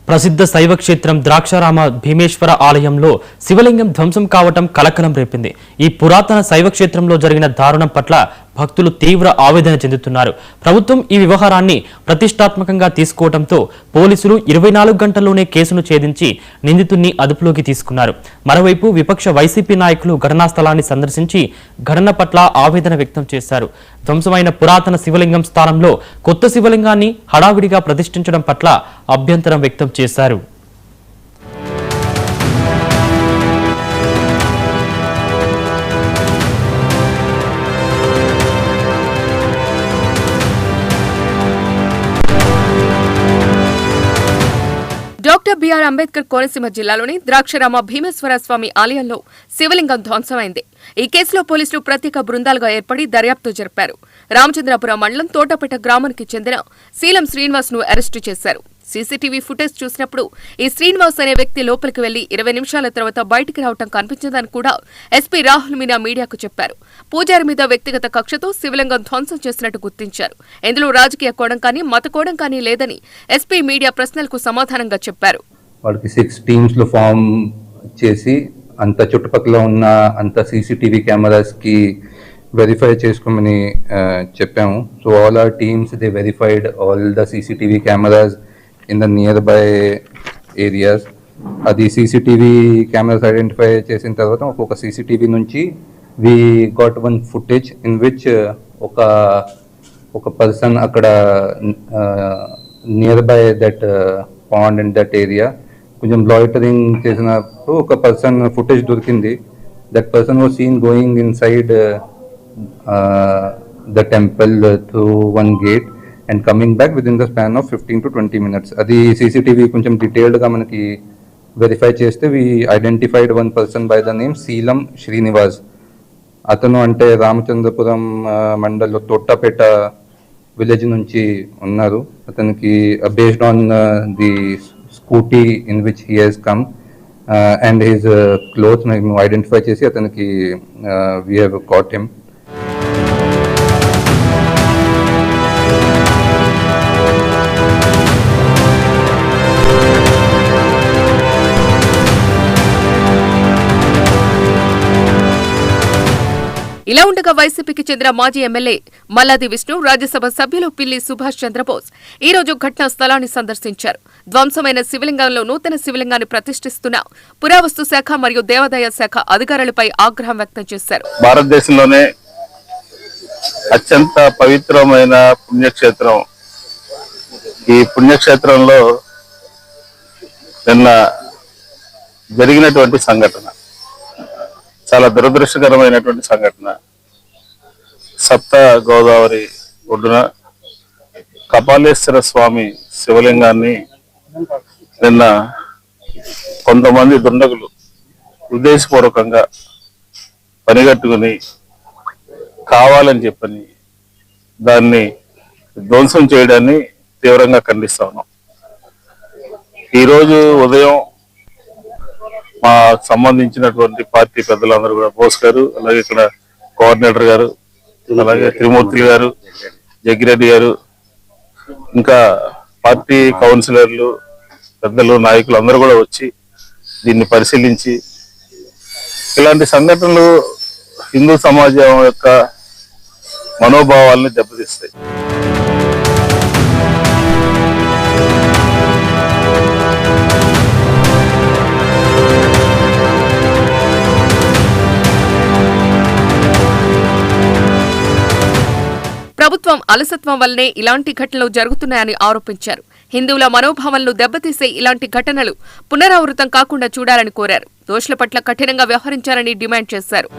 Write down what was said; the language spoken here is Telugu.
ప్రసిద్ధ శైవ క్షేత్రం ద్రాక్షారామ భీమేశ్వర ఆలయంలో శివలింగం ధ్వంసం కావటం కలకలం రేపింది. ఈ పురాతన శైవ క్షేత్రంలో జరిగిన దారుణం పట్ల భక్తులు తీవ్ర ఆవేదన చెందుతున్నారు. ప్రభుత్వం ఈ వ్యవహారాన్ని ప్రతిష్టాత్మకంగా తీసుకోవడంతో పోలీసులు 24 గంటల్లోనే కేసును ఛేదించి నిందితుడిని అదుపులోకి తీసుకున్నారు. మరోవైపు విపక్ష వైసీపీ నాయకులు ఘటనా స్థలాన్ని సందర్శించి ఘటన పట్ల ఆవేదన వ్యక్తం చేశారు. ధ్వంసమైన పురాతన శివలింగం స్థానంలో కొత్త శివలింగాన్ని హడావిడిగా ప్రతిష్ఠించడం పట్ల అభ్యంతరం వ్యక్తం చేశారు. డాక్టర్ బిఆర్ అంబేద్కర్ కోనసీమ జిల్లాలోని ద్రాక్షారామ భీమేశ్వర స్వామి ఆలయంలో శివలింగం ధ్వంసమైంది. ఈ కేసులో పోలీసులు ప్రత్యేక బృందాలుగా ఏర్పడి దర్యాప్తు జరిపారు. రామచంద్రపురం మండలం తోటపేట గ్రామానికి చెందిన శీలం శ్రీనివాస్ ను అరెస్టు చేశారు. సీసీటీవీ ఫుటేజ్ చూసినప్పుడు ఈ శ్రీనివాస్ అనే వ్యక్తి లోపలికి వెళ్లి 20 నిమిషాల తర్వాత బయటికి రావడం కనిపించిందని కూడా ఎస్పీ రాహుల్ మీనా మీడియాకు చెప్పారు. పూజారి మీద వ్యక్తిగత కక్షతో శివలింగం ధ్వంసం చేసినట్టు గుర్తించారు. ఇందులో రాజకీయ కోణం కానీ మత కోణం కానీ లేదని ఎస్పీ మీడియా ప్రశ్నలకు సమాధానంగా చెప్పారు. వాళ్ళకి 6 టీమ్స్ లో ఫామ్ చేసి అంత చుట్టుపక్కల ఉన్న అంత సీసీటీవీ కెమెరాస్ కి వెరిఫై చేసుకోమని చెప్పాము. So all our teams they verified all the CCTV cameras in the nearby areas. అది సీసీటీవీ కెమెరాస్ ఐడెంటిఫై చేసిన తర్వాత ఒక్కొక్క సీసీటీవీ నుంచి we got one footage in which ఒక పర్సన్ అక్కడ nearby that pond and that area కొంచెం లాయిటరింగ్ చేసినప్పుడు ఒక పర్సన్ ఫుటేజ్ దొరికింది. That person was seen going inside the temple through one gate and coming back within the span of 15 to 20 minutes. అది CCTV కొంచెం డీటెయిల్డ్గా మనకి వెరిఫై చేస్తే we identified one person by the name శీలం శ్రీనివాస్. అతను అంటే రామచంద్రపురం మండల్లో తోటపేట విలేజ్ నుంచి ఉన్నారు. అతనికి based on the scooty in which he has come and his clothes మేము ఐడెంటిఫై చేసి అతనికి we have caught him. ఇలా ఉండగా వైసీపీకి చెందిన మాజీ ఎమ్మెల్యే మల్లాది విష్ణు, రాజ్యసభ సభ్యులు పిల్లి సుభాష్ చంద్రబోస్ ఈ రోజు ఘటనా స్థలాన్ని సందర్శించారు. ధ్వంసమైన శివలింగంలో నూతన శివలింగాన్ని ప్రతిష్ఠిస్తున్న పురావస్తు శాఖ మరియు దేవాదాయ శాఖ అధికారులపై ఆగ్రహం వ్యక్తం చేశారు. భారతదేశంలోనే అత్యంత పవిత్రమైన పుణ్యక్షేత్రం. ఈ పుణ్యక్షేత్రంలో నిన్న జరిగినటువంటి సంఘటన చాలా దురదృష్టకరమైనటువంటి సంఘటన. సప్త గోదావరి ఒడ్డున కపాలేశ్వర స్వామి శివలింగాన్ని నిన్న కొంతమంది దుండగులు ఉద్దేశపూర్వకంగా పనిగట్టుకుని కావాలని చెప్పని దాన్ని ధ్వంసం చేయడాన్ని తీవ్రంగా ఖండిస్తా ఉన్నాం. ఈరోజు ఉదయం మా సంబంధించినటువంటి పార్టీ పెద్దలందరూ కూడా బోస్ గారు, అలాగే ఇక్కడ కోఆర్డినేటర్ గారు, అలాగే త్రిమూర్తి గారు, జగ్గిరెడ్డి గారు, ఇంకా పార్టీ కౌన్సిలర్లు, పెద్దలు, నాయకులు అందరూ కూడా వచ్చి దీన్ని పరిశీలించి ఇలాంటి సంఘటనలు హిందూ సమాజం యొక్క మనోభావాల్ని దెబ్బతీస్తాయి. ప్రభుత్వం అలసత్వం వల్లనే ఇలాంటి ఘటనలు జరుగుతున్నాయని ఆరోపించారు. హిందువుల మనోభావాలను దెబ్బతీసే ఇలాంటి ఘటనలు పునరావృతం కాకుండా చూడాలని కోరారు. దోషుల పట్ల కఠినంగా వ్యవహరించాలని డిమాండ్ చేశారు.